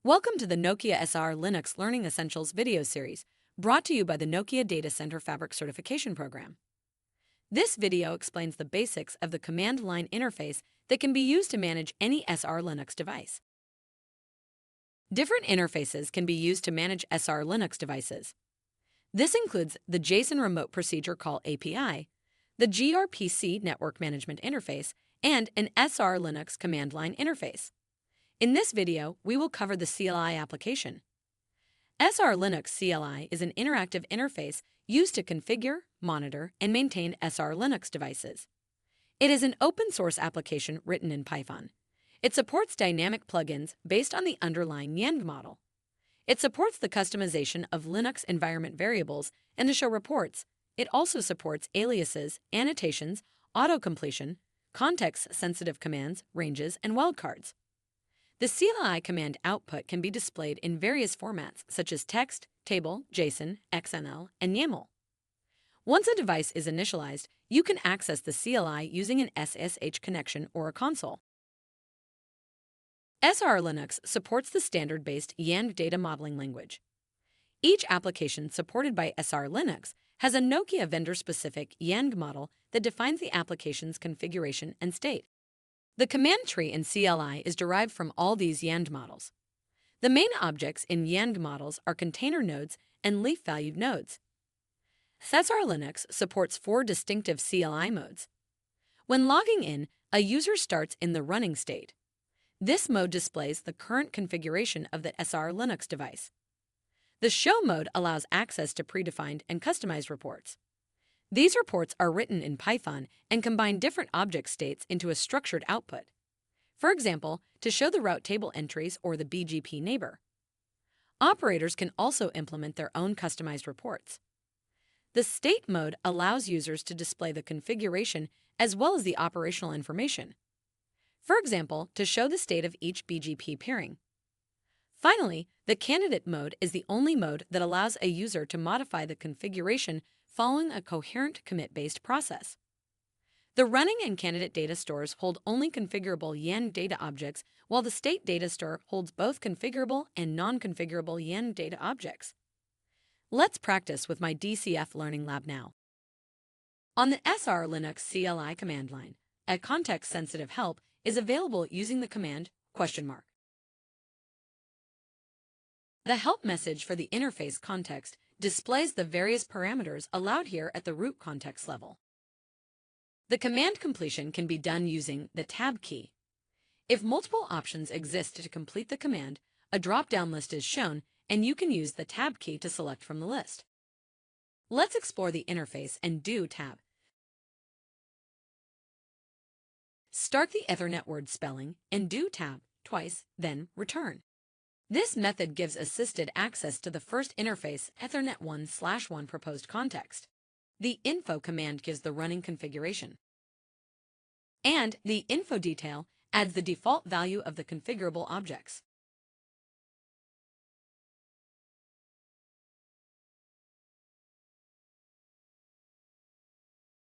Welcome to the Nokia SR Linux Learning Essentials video series, brought to you by the Nokia Data Center Fabric Certification Program. This video explains the basics of the command line interface that can be used to manage any SR Linux device. Different interfaces can be used to manage SR Linux devices. This includes the JSON Remote Procedure Call API, the gRPC Network Management Interface, and an SR Linux command line interface. In this video, we will cover the CLI application. SR Linux CLI is an interactive interface used to configure, monitor, and maintain SR Linux devices. It is an open-source application written in Python. It supports dynamic plugins based on the underlying YANG model. It supports the customization of Linux environment variables and to show reports. It also supports aliases, annotations, auto-completion, context-sensitive commands, ranges, and wildcards. The CLI command output can be displayed in various formats such as text, table, JSON, XML, and YAML. Once a device is initialized, you can access the CLI using an SSH connection or a console. SR Linux supports the standard-based YANG data modeling language. Each application supported by SR Linux has a Nokia vendor-specific YANG model that defines the application's configuration and state. The command tree in CLI is derived from all these YANG models. The main objects in YANG models are container nodes and leaf-valued nodes. SR Linux supports 4 distinctive CLI modes. When logging in, a user starts in the running state. This mode displays the current configuration of the SR Linux device. The show mode allows access to predefined and customized reports. These reports are written in Python and combine different object states into a structured output. For example, to show the route table entries or the BGP neighbor. Operators can also implement their own customized reports. The state mode allows users to display the configuration as well as the operational information. For example, to show the state of each BGP peering. Finally, the candidate mode is the only mode that allows a user to modify the configuration following a coherent commit-based process. The running and candidate data stores hold only configurable YANG data objects, while the state data store holds both configurable and non-configurable YANG data objects. Let's practice with my DCF Learning Lab now. On the SR Linux CLI command line, a context-sensitive help is available using the command $. The help message for the interface context displays the various parameters allowed here at the root context level. The command completion can be done using the tab key. If multiple options exist to complete the command, a drop-down list is shown, and you can use the tab key to select from the list. Let's explore the interface and do tab. Start the Ethernet word spelling and do tab twice, then return. This method gives assisted access to the first interface Ethernet 1/1 proposed context. The info command gives the running configuration. And the info detail adds the default value of the configurable objects.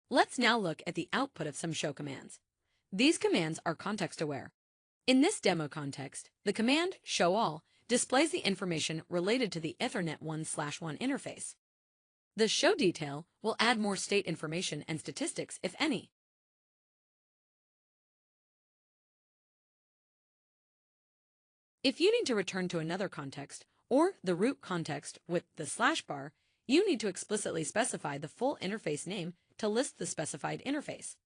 Let's now look at the output of some show commands. These commands are context-aware. In this demo context, the command showAll displays the information related to the Ethernet 1/1 interface. The show detail will add more state information and statistics, if any. If you need to return to another context, or the root context with the /bar, you need to explicitly specify the full interface name to list the specified interface.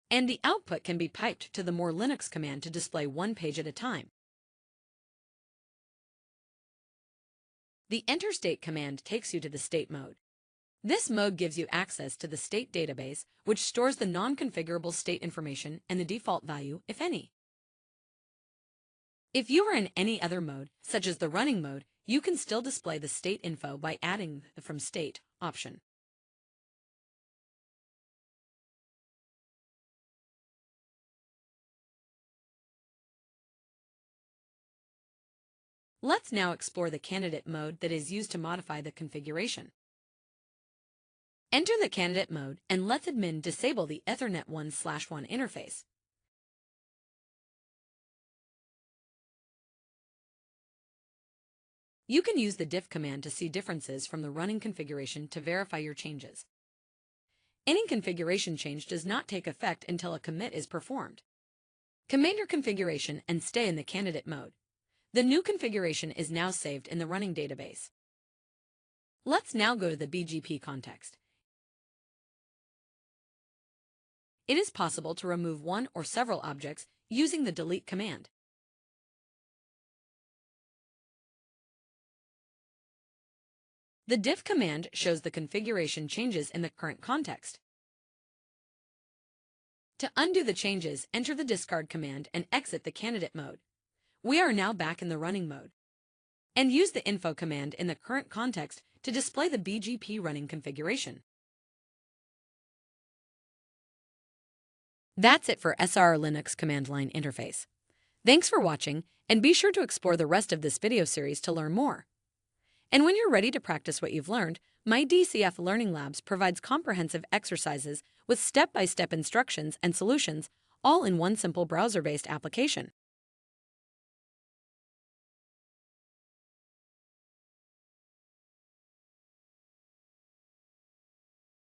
And the output can be piped to the more Linux command to display one page at a time. The enter state command takes you to the state mode. This mode gives you access to the state database, which stores the non-configurable state information and the default value, if any. If you are in any other mode, such as the running mode, you can still display the state info by adding the From State option. Let's now explore the candidate mode that is used to modify the configuration. Enter the candidate mode and let admin disable the Ethernet 1/1 interface. You can use the diff command to see differences from the running configuration to verify your changes. Any configuration change does not take effect until a commit is performed. Commit your configuration and stay in the candidate mode. The new configuration is now saved in the running database. Let's now go to the BGP context. It is possible to remove one or several objects using the delete command. The diff command shows the configuration changes in the current context. To undo the changes, enter the discard command and exit the candidate mode. We are now back in the running mode. And use the info command in the current context to display the BGP running configuration. That's it for SR Linux command line interface. Thanks for watching, and be sure to explore the rest of this video series to learn more. And when you're ready to practice what you've learned, my DCF Learning Labs provides comprehensive exercises with step-by-step instructions and solutions, all in one simple browser-based application.